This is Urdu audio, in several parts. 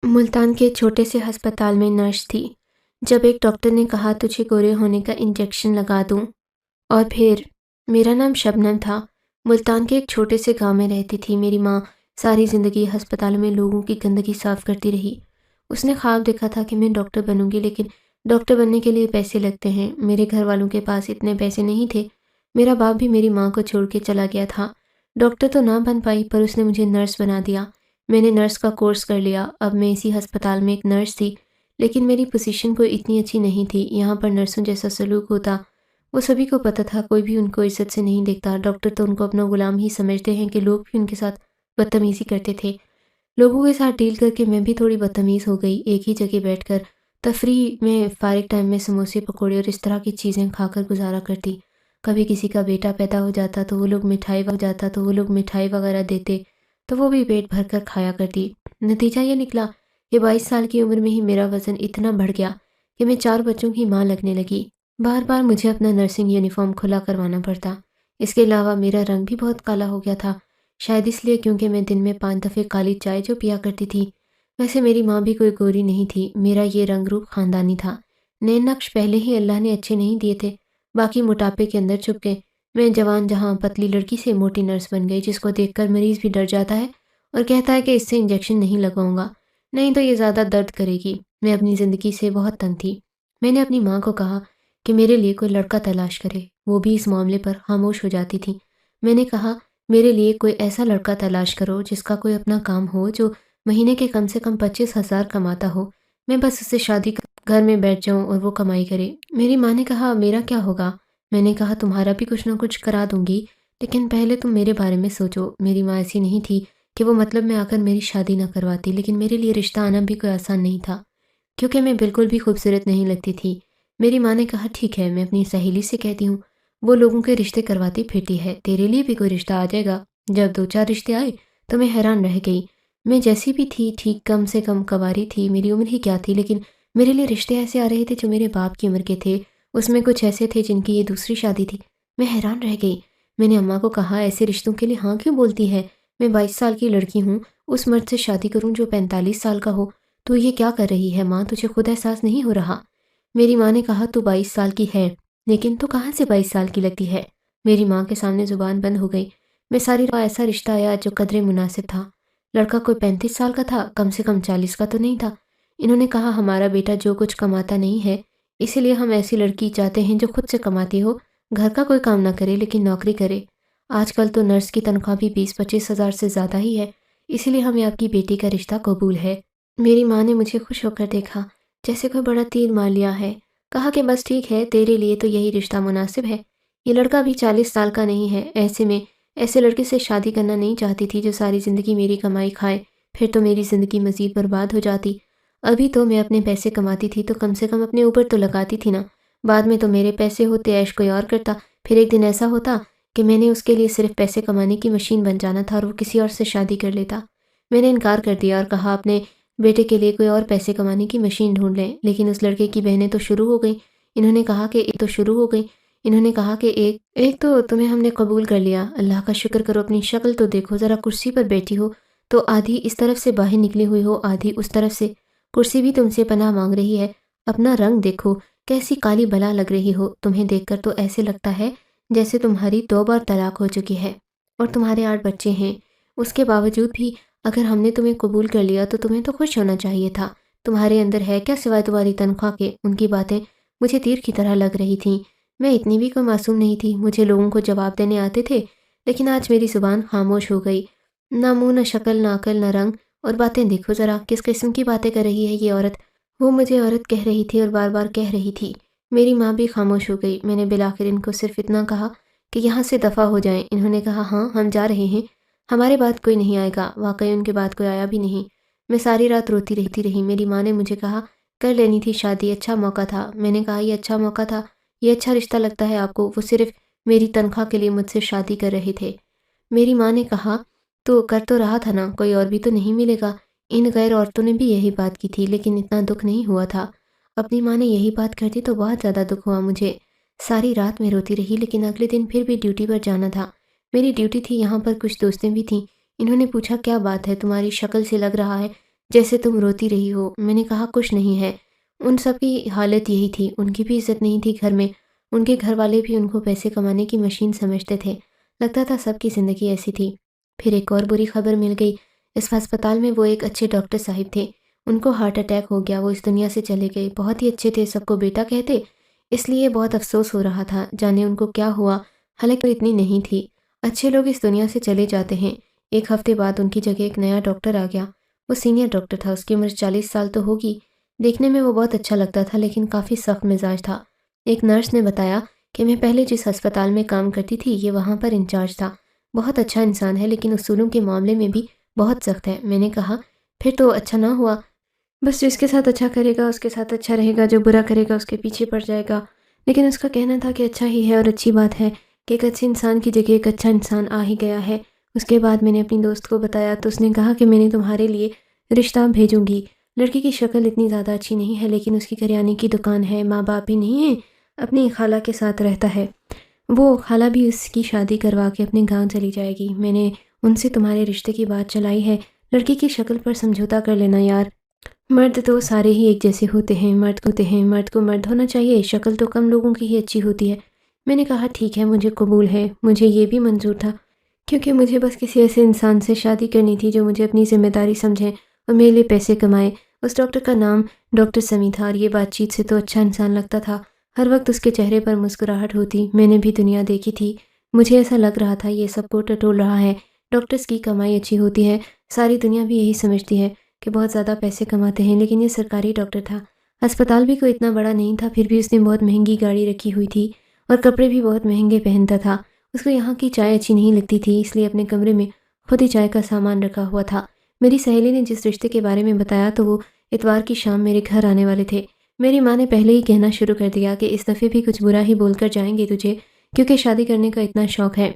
ملتان کے چھوٹے سے ہسپتال میں نرس تھی جب ایک ڈاکٹر نے کہا تجھے گورے ہونے کا انجیکشن لگا دوں۔ اور پھر میرا نام شبنم تھا۔ ملتان کے ایک چھوٹے سے گاؤں میں رہتی تھی۔ میری ماں ساری زندگی ہسپتالوں میں لوگوں کی گندگی صاف کرتی رہی۔ اس نے خواب دیکھا تھا کہ میں ڈاکٹر بنوں گی، لیکن ڈاکٹر بننے کے لیے پیسے لگتے ہیں۔ میرے گھر والوں کے پاس اتنے پیسے نہیں تھے۔ میرا باپ بھی میری ماں کو چھوڑ کے چلا گیا تھا۔ ڈاکٹر تو نہ بن پائی پر اس نے مجھے نرس بنا دیا۔ میں نے نرس کا کورس کر لیا۔ اب میں اسی ہسپتال میں ایک نرس تھی، لیکن میری پوزیشن کوئی اتنی اچھی نہیں تھی۔ یہاں پر نرسوں جیسا سلوک ہوتا وہ سبھی کو پتہ تھا، کوئی بھی ان کو عزت سے نہیں دیکھتا۔ ڈاکٹر تو ان کو اپنا غلام ہی سمجھتے ہیں کہ لوگ بھی ان کے ساتھ بدتمیزی کرتے تھے۔ لوگوں کے ساتھ ڈیل کر کے میں بھی تھوڑی بدتمیز ہو گئی۔ ایک ہی جگہ بیٹھ کر تفریح میں فارغ ٹائم میں سموسے پکوڑے اور اس طرح کی چیزیں کھا کر گزارا کرتی۔ کبھی کسی کا بیٹا پیدا ہو جاتا تو وہ لوگ مٹھائی وغیرہ دیتے تو وہ بھی پیٹ بھر کر کھایا کرتی۔ نتیجہ یہ نکلا کہ 22 سال کی عمر میں ہی میرا وزن اتنا بڑھ گیا کہ میں 4 بچوں کی ماں لگنے لگی۔ بار بار مجھے اپنا نرسنگ یونیفارم کھلا کروانا پڑتا۔ اس کے علاوہ میرا رنگ بھی بہت کالا ہو گیا تھا، شاید اس لیے کیونکہ میں دن میں 5 دفعے کالی چائے جو پیا کرتی تھی۔ ویسے میری ماں بھی کوئی گوری نہیں تھی، میرا یہ رنگ روپ خاندانی تھا۔ نئے نقش پہلے ہی اللہ نے اچھے نہیں دیے تھے، باقی موٹاپے کے اندر چھپ گئے۔ میں جوان جہاں پتلی لڑکی سے موٹی نرس بن گئی، جس کو دیکھ کر مریض بھی ڈر جاتا ہے اور کہتا ہے کہ اس سے انجیکشن نہیں لگواؤں گا، نہیں تو یہ زیادہ درد کرے گی۔ میں اپنی زندگی سے بہت تنگ تھی۔ میں نے اپنی ماں کو کہا کہ میرے لیے کوئی لڑکا تلاش کرے، وہ بھی اس معاملے پر خاموش ہو جاتی تھی۔ میں نے کہا میرے لیے کوئی ایسا لڑکا تلاش کرو جس کا کوئی اپنا کام ہو، جو مہینے کے کم سے کم 25,000 کماتا ہو، میں بس اس سے شادی کر گھر میں بیٹھ جاؤں اور وہ کمائی کرے۔ میری ماں نے کہا میرا کیا ہوگا؟ میں نے کہا تمہارا بھی کچھ نہ کچھ کرا دوں گی، لیکن پہلے تم میرے بارے میں سوچو۔ میری ماں ایسی نہیں تھی کہ وہ مطلب میں آ کر میری شادی نہ کرواتی، لیکن میرے لیے رشتہ آنا بھی کوئی آسان نہیں تھا، کیونکہ میں بالکل بھی خوبصورت نہیں لگتی تھی۔ میری ماں نے کہا ٹھیک ہے، میں اپنی سہیلی سے کہتی ہوں، وہ لوگوں کے رشتے کرواتی پھرتی ہے، تیرے لیے بھی کوئی رشتہ آ جائے گا۔ جب 2-4 رشتے آئے تو میں حیران رہ گئی۔ میں جیسی بھی تھی ٹھیک، کم سے کم کواری تھی، میری عمر ہی کیا تھی، لیکن میرے لیے رشتے ایسے آ رہے تھے جو میرے باپ کی عمر کے تھے۔ اس میں کچھ ایسے تھے جن کی یہ دوسری شادی تھی۔ میں حیران رہ گئی۔ میں نے اماں کو کہا ایسے رشتوں کے لیے ہاں کیوں بولتی ہے؟ میں 22 سال کی لڑکی ہوں، اس مرد سے شادی کروں جو 45 سال کا ہو؟ تو یہ کیا کر رہی ہے ماں؟ تجھے خود احساس نہیں ہو رہا؟ میری ماں نے کہا تو 22 سال کی ہے، لیکن تو کہاں سے 22 سال کی لگتی ہے؟ میری ماں کے سامنے زبان بند ہو گئی۔ میں ساری راہ ایسا رشتہ آیا جو قدرے مناسب تھا۔ لڑکا کوئی 35 سال کا تھا، کم سے کم 40 کا تو نہیں تھا۔ انہوں نے کہا ہمارا بیٹا جو کچھ کماتا نہیں ہے، اسی لیے ہم ایسی لڑکی چاہتے ہیں جو خود سے کماتی ہو، گھر کا کوئی کام نہ کرے لیکن نوکری کرے۔ آج کل تو نرس کی تنخواہ بھی 20-25 ہزار سے زیادہ ہی ہے، اسی لیے ہمیں آپ کی بیٹی کا رشتہ قبول ہے۔ میری ماں نے مجھے خوش ہو کر دیکھا، جیسے کوئی بڑا تیر مار لیا ہے۔ کہا کہ بس ٹھیک ہے، تیرے لیے تو یہی رشتہ مناسب ہے۔ یہ لڑکا بھی 40 سال کا نہیں ہے، ایسے میں ایسے لڑکے سے شادی کرنا نہیں چاہتی تھی جو ساری زندگی میری کمائی کھائے، پھر تو میری زندگی مزید برباد ہو جاتی۔ ابھی تو میں اپنے پیسے کماتی تھی تو کم سے کم اپنے اوپر تو لگاتی تھی نا، بعد میں تو میرے پیسے ہوتے، عیش کوئی اور کرتا۔ پھر ایک دن ایسا ہوتا کہ میں نے اس کے لیے صرف پیسے کمانے کی مشین بن جانا تھا اور وہ کسی اور سے شادی کر لیتا۔ میں نے انکار کر دیا اور کہا اپنے بیٹے کے لیے کوئی اور پیسے کمانے کی مشین ڈھونڈ لیں، لیکن اس لڑکے کی بہنیں تو شروع ہو گئیں۔ انہوں نے کہا کہ ایک تو تمہیں ہم نے قبول کر لیا، اللہ کا شکر کرو، اپنی شکل تو دیکھو ذرا، کرسی پر بیٹھی ہو تو آدھی اس طرف سے باہر نکلی ہوئی ہو، آدھی اس طرف سے، کرسی بھی تم سے پناہ مانگ رہی ہے۔ اپنا رنگ دیکھو، کیسی کالی بلا لگ رہی ہو، تمہیں دیکھ کر تو ایسے لگتا ہے جیسے تمہاری 2 بار طلاق ہو چکی ہے اور تمہارے 8 بچے ہیں۔ اس کے باوجود بھی اگر ہم نے تمہیں قبول کر لیا تو تمہیں تو خوش ہونا چاہیے تھا۔ تمہارے اندر ہے کیا سوائے تمہاری تنخواہ کے؟ ان کی باتیں مجھے تیر کی طرح لگ رہی تھیں۔ میں اتنی بھی کوئی معصوم نہیں تھی، مجھے لوگوں کو جواب دینے آتے تھے، لیکن آج میری زبان خاموش ہو گئی۔ نہ منہ، نہ شکل، نہ عقل، نہ رنگ، اور باتیں دیکھو ذرا، کس قسم کی باتیں کر رہی ہے یہ عورت؟ وہ مجھے عورت کہہ رہی تھی اور بار بار کہہ رہی تھی۔ میری ماں بھی خاموش ہو گئی۔ میں نے بالآخر ان کو صرف اتنا کہا کہ یہاں سے دفع ہو جائیں۔ انہوں نے کہا ہاں ہم جا رہے ہیں، ہمارے بعد کوئی نہیں آئے گا۔ واقعی ان کے بعد کوئی آیا بھی نہیں۔ میں ساری رات روتی رہی۔ میری ماں نے مجھے کہا کر لینی تھی شادی، اچھا موقع تھا۔ میں نے کہا یہ اچھا موقع تھا، یہ اچھا رشتہ لگتا ہے آپ کو؟ وہ صرف میری تنخواہ کے لیے مجھ سے شادی کر رہے تھے۔ میری ماں نے کہا تو کر تو رہا تھا نا، کوئی اور بھی تو نہیں ملے گا؟ ان غیر عورتوں نے بھی یہی بات کی تھی، لیکن اتنا دکھ نہیں ہوا تھا۔ اپنی ماں نے یہی بات کر دی تو بہت زیادہ دکھ ہوا مجھے۔ ساری رات میں روتی رہی، لیکن اگلے دن پھر بھی ڈیوٹی پر جانا تھا۔ میری ڈیوٹی تھی، یہاں پر کچھ دوستیں بھی تھیں۔ انہوں نے پوچھا کیا بات ہے، تمہاری شکل سے لگ رہا ہے جیسے تم روتی رہی ہو۔ میں نے کہا کچھ نہیں ہے، ان سب کی حالت یہی تھی، ان کی بھی عزت نہیں تھی گھر میں، ان کے گھر والے بھی ان کو پیسے کمانے کی مشین سمجھتے تھے، لگتا تھا سب کی زندگی ایسی تھی۔ پھر ایک اور بری خبر مل گئی، اس ہسپتال میں وہ ایک اچھے ڈاکٹر صاحب تھے، ان کو ہارٹ اٹیک ہو گیا، وہ اس دنیا سے چلے گئے، بہت ہی اچھے تھے، سب کو بیٹا کہتے، اس لیے بہت افسوس ہو رہا تھا، جانے ان کو کیا ہوا، حالانکہ اتنی نہیں تھی۔ اچھے لوگ اس دنیا سے چلے جاتے ہیں۔ ایک ہفتے بعد ان کی جگہ ایک نیا ڈاکٹر آ گیا، وہ سینئر ڈاکٹر تھا، اس کی عمر 40 سال تو ہوگی، دیکھنے میں وہ بہت اچھا لگتا تھا لیکن کافی سخت مزاج تھا۔ ایک نرس نے بتایا کہ میں پہلے جس ہسپتال میں کام کرتی تھی یہ وہاں پر انچارج تھا، بہت اچھا انسان ہے لیکن اصولوں کے معاملے میں بھی بہت سخت ہے۔ میں نے کہا پھر تو اچھا نہ ہوا، بس جس کے ساتھ اچھا کرے گا اس کے ساتھ اچھا رہے گا، جو برا کرے گا اس کے پیچھے پڑ جائے گا۔ لیکن اس کا کہنا تھا کہ اچھا ہی ہے اور اچھی بات ہے کہ ایک اچھے انسان کی جگہ ایک اچھا انسان آ ہی گیا ہے۔ اس کے بعد میں نے اپنی دوست کو بتایا تو اس نے کہا کہ میں نے تمہارے لیے رشتہ بھیجوں گی، لڑکی کی شکل اتنی زیادہ اچھی نہیں ہے لیکن اس کی کریانے کی دکان ہے، ماں باپ بھی نہیں ہیں، اپنی خالہ کے ساتھ رہتا ہے، وہ خالہ بھی اس کی شادی کروا کے اپنے گاؤں چلی جائے گی۔ میں نے ان سے تمہارے رشتے کی بات چلائی ہے، لڑکی کی شکل پر سمجھوتا کر لینا یار، مرد تو سارے ہی ایک جیسے ہوتے ہیں، مرد کو مرد ہونا چاہیے، شکل تو کم لوگوں کی ہی اچھی ہوتی ہے۔ میں نے کہا ٹھیک ہے، مجھے قبول ہے، مجھے یہ بھی منظور تھا کیونکہ مجھے بس کسی ایسے انسان سے شادی کرنی تھی جو مجھے اپنی ذمہ داری سمجھے اور میرے لیے پیسے کمائے۔ اس ڈاکٹر کا نام ڈاکٹر سمیع تھا اور یہ بات چیت سے تو اچھا انسان لگتا تھا، ہر وقت اس کے چہرے پر مسکراہٹ ہوتی۔ میں نے بھی دنیا دیکھی تھی، مجھے ایسا لگ رہا تھا یہ سب کو ٹٹول رہا ہے، ڈاکٹرز کی کمائی اچھی ہوتی ہے، ساری دنیا بھی یہی سمجھتی ہے کہ بہت زیادہ پیسے کماتے ہیں، لیکن یہ سرکاری ڈاکٹر تھا، ہسپتال بھی کوئی اتنا بڑا نہیں تھا، پھر بھی اس نے بہت مہنگی گاڑی رکھی ہوئی تھی اور کپڑے بھی بہت مہنگے پہنتا تھا۔ اس کو یہاں کی چائے اچھی نہیں لگتی تھی، اس لیے اپنے کمرے میں خود ہی چائے کا سامان رکھا ہوا تھا۔ میری سہیلی نے جس رشتے کے بارے میں بتایا تو وہ اتوار کی شام میرے گھر آنے والے تھے۔ میری ماں نے پہلے ہی کہنا شروع کر دیا کہ اس دفعے بھی کچھ برا ہی بول کر جائیں گے تجھے، کیونکہ شادی کرنے کا اتنا شوق ہے۔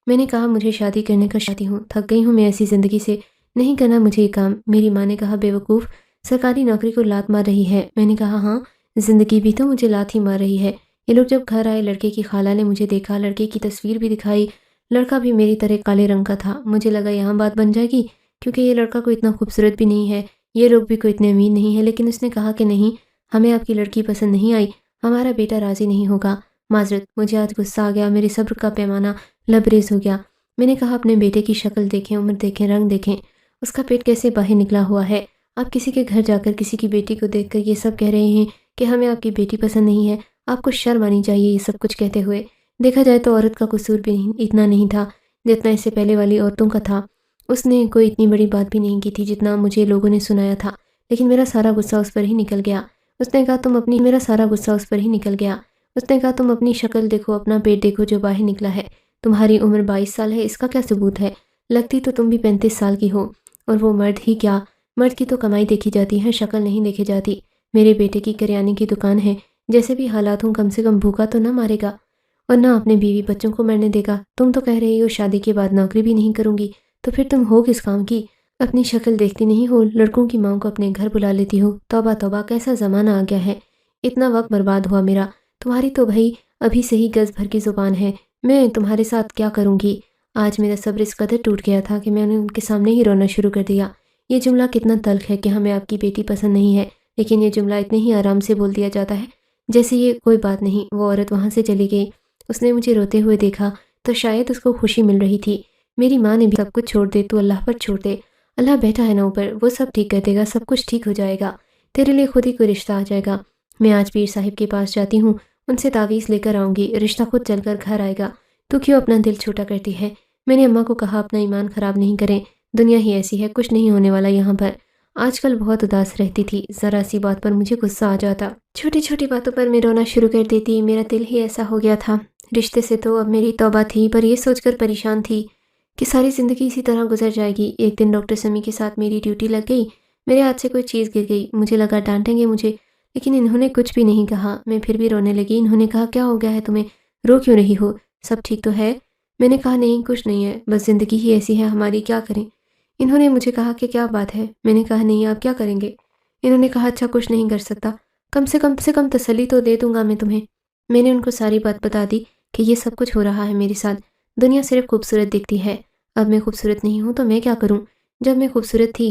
میں نے کہا مجھے شادی کرنے کا شوق ہوں، تھک گئی ہوں میں ایسی زندگی سے، نہیں کرنا مجھے یہ کام۔ میری ماں نے کہا بیوقوف، سرکاری نوکری کو لات مار رہی ہے۔ میں نے کہا ہاں، زندگی بھی تو مجھے لات ہی مار رہی ہے۔ یہ لوگ جب گھر آئے، لڑکے کی خالہ نے مجھے دیکھا، لڑکے کی تصویر بھی دکھائی، لڑکا بھی میری طرح کالے رنگ کا تھا۔ مجھے لگا یہاں بات بن جائے گی کیونکہ یہ لڑکا کوئی اتنا خوبصورت بھی نہیں ہے، یہ لوگ بھی کوئی اتنے امیر نہیں ہے، لیکن اس نے کہا کہ نہیں، ہمیں آپ کی لڑکی پسند نہیں آئی، ہمارا بیٹا راضی نہیں ہوگا۔ معذرت، مجھے آج غصہ آ گیا، میرے صبر کا پیمانہ لبریز ہو گیا۔ میں نے کہا اپنے بیٹے کی شکل دیکھیں، عمر دیکھیں، رنگ دیکھیں، اس کا پیٹ کیسے باہر نکلا ہوا ہے۔ آپ کسی کے گھر جا کر کسی کی بیٹی کو دیکھ کر یہ سب کہہ رہے ہیں کہ ہمیں آپ کی بیٹی پسند نہیں ہے، آپ کو شرم آنی چاہیے یہ سب کچھ کہتے ہوئے۔ دیکھا جائے تو عورت کا قصور بھی اتنا نہیں تھا جتنا اس سے پہلے والی عورتوں کا تھا، اس نے کوئی اتنی بڑی بات بھی نہیں کی تھی جتنا مجھے لوگوں نے سنایا تھا، لیکن میرا سارا غصہ اس پر ہی نکل گیا۔ اس نے کہا تم اپنی شکل دیکھو، اپنا پیٹ دیکھو جو باہر نکلا ہے، تمہاری عمر 22 سال ہے، اس کا کیا ثبوت ہے؟ لگتی تو تم بھی 35 سال کی ہو، اور وہ مرد ہی کیا، مرد کی تو کمائی دیکھی جاتی ہے، شکل نہیں دیکھی جاتی۔ میرے بیٹے کی کریانے کی دکان ہے، جیسے بھی حالات ہوں کم سے کم بھوکا تو نہ مارے گا اور نہ اپنے بیوی بچوں کو مرنے دے گا۔ تم تو کہہ رہی ہو شادی کے بعد نوکری بھی نہیں کروں گی، تو پھر تم ہو کس کام کی؟ اپنی شکل دیکھتی نہیں ہو، لڑکوں کی ماں کو اپنے گھر بلا لیتی ہو۔ توبہ توبہ، کیسا زمانہ آ گیا ہے، اتنا وقت برباد ہوا میرا۔ تمہاری تو بھائی ابھی سے ہی گز بھر کی زبان ہے، میں تمہارے ساتھ کیا کروں گی؟ آج میرا صبر اس قدر ٹوٹ گیا تھا کہ میں نے ان کے سامنے ہی رونا شروع کر دیا۔ یہ جملہ کتنا تلخ ہے کہ ہمیں آپ کی بیٹی پسند نہیں ہے، لیکن یہ جملہ اتنے ہی آرام سے بول دیا جاتا ہے جیسے یہ کوئی بات نہیں۔ وہ عورت وہاں سے چلی گئی، اس نے مجھے روتے ہوئے دیکھا تو شاید اس کو خوشی مل رہی تھی۔ میری ماں نے بھی سب کچھ چھوڑ دے، تو اللہ پر چھوڑ دے، اللہ بیٹھا ہے نا اوپر، وہ سب ٹھیک کر دے گا، سب کچھ ٹھیک ہو جائے گا، تیرے لیے خود ہی کوئی رشتہ آ جائے گا۔ میں آج پیر صاحب کے پاس جاتی ہوں، ان سے تعویذ لے کر آؤں گی، رشتہ خود چل کر گھر آئے گا۔ تو کیوں اپنا دل چھوٹا کرتی ہے؟ میں نے اماں کو کہا اپنا ایمان خراب نہیں کریں، دنیا ہی ایسی ہے، کچھ نہیں ہونے والا یہاں پر۔ آج کل بہت اداس رہتی تھی، ذرا سی بات پر مجھے غصہ آ جاتا، چھوٹی چھوٹی باتوں پر میں رونا شروع کر دیتی، میرا دل ہی ایسا ہو گیا تھا۔ رشتے سے تو اب میری توبہ تھی، پر یہ سوچ کر پریشان تھی کہ ساری زندگی اسی طرح گزر جائے گی۔ ایک دن ڈاکٹر سمیع کے ساتھ میری ڈیوٹی لگ گئی، میرے ہاتھ سے کوئی چیز گر گئی، مجھے لگا ڈانٹیں گے مجھے، لیکن انہوں نے کچھ بھی نہیں کہا۔ میں پھر بھی رونے لگی۔ انہوں نے کہا کیا ہو گیا ہے تمہیں، رو کیوں رہی ہو، سب ٹھیک تو ہے؟ میں نے کہا نہیں، کچھ نہیں ہے، بس زندگی ہی ایسی ہے ہماری، کیا کریں۔ انہوں نے مجھے کہا کہ کیا بات ہے؟ میں نے کہا نہیں، آپ کیا کریں گے؟ انہوں نے کہا اچھا کچھ نہیں کر سکتا، کم سے کم تسلی تو دے دوں گا میں تمہیں۔ میں نے ان کو ساری بات بتا دی کہ یہ سب کچھ ہو رہا ہے میرے ساتھ، دنیا صرف خوبصورت دکھتی ہے، اب میں خوبصورت نہیں ہوں تو میں کیا کروں؟ جب میں خوبصورت تھی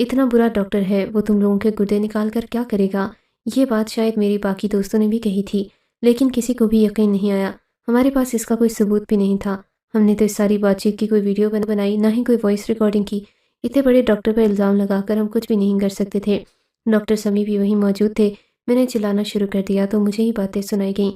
اتنا برا ڈاکٹر ہے، وہ تم لوگوں کے گردے نکال کر کیا کرے گا؟ یہ بات شاید میری باقی دوستوں نے بھی کہی تھی، لیکن کسی کو بھی یقین نہیں آیا۔ ہمارے پاس اس کا کوئی ثبوت بھی نہیں تھا۔ ہم نے تو اس ساری بات چیت کی کوئی ویڈیو بنائی، نہ ہی کوئی وائس ریکارڈنگ کی۔ اتنے بڑے ڈاکٹر پر الزام لگا کر ہم کچھ بھی نہیں کر سکتے تھے۔ ڈاکٹر سمیع بھی وہیں موجود تھے۔ میں نے چلانا شروع کر دیا تو مجھے ہی باتیں سنائی گئیں۔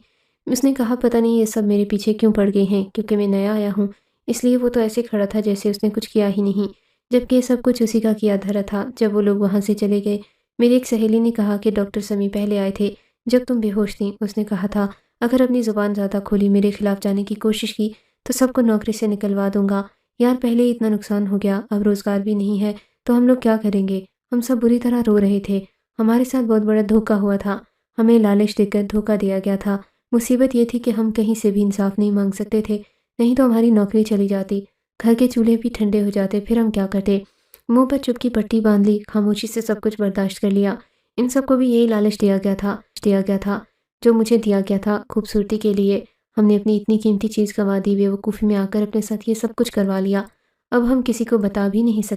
اس نے کہا پتہ نہیں یہ سب میرے پیچھے کیوں پڑ گئے ہیں، کیونکہ میں نیا آیا ہوں، اس لیے وہ تو ایسے کھڑا تھا جیسے اس نے کچھ کیا ہی نہیں، جبکہ یہ سب کچھ اسی کا کیا دھرا تھا۔ جب وہ لوگ وہاں سے چلے گئے، میری ایک سہیلی نے کہا کہ ڈاکٹر سمیع پہلے آئے تھے جب تم بے ہوش تھیں۔ اس نے کہا تھا اگر اپنی زبان زیادہ کھولی، میرے خلاف جانے کی کوشش کی تو سب کو نوکری سے نکلوا دوں گا۔ یار پہلے ہی اتنا نقصان ہو گیا، اب روزگار بھی نہیں ہے تو ہم لوگ کیا کریں گے؟ ہم سب بری طرح رو رہے تھے۔ ہمارے ساتھ بہت بڑا دھوکہ ہوا تھا، ہمیں لالچ دے کر دھوکہ دیا گیا تھا۔ مصیبت یہ تھی کہ ہم کہیں سے بھی انصاف نہیں مانگ سکتے تھے، نہیں تو ہماری نوکری چلی جاتی، گھر کے چولہے بھی ٹھنڈے ہو جاتے، پھر ہم کیا کرتے؟ منہ پر چپ کی پٹی باندھ لی، خاموشی سے سب کچھ برداشت کر لیا۔ ان سب کو بھی یہی لالچ دیا گیا تھا جو مجھے دیا گیا تھا، خوبصورتی کے لیے۔ ہم نے اپنی اتنی قیمتی چیز گنوا دی، بے وقوفی میں آ کر اپنے ساتھ یہ سب کچھ کروا لیا۔ اب ہم کسی کو بتا بھی نہیں سکتے۔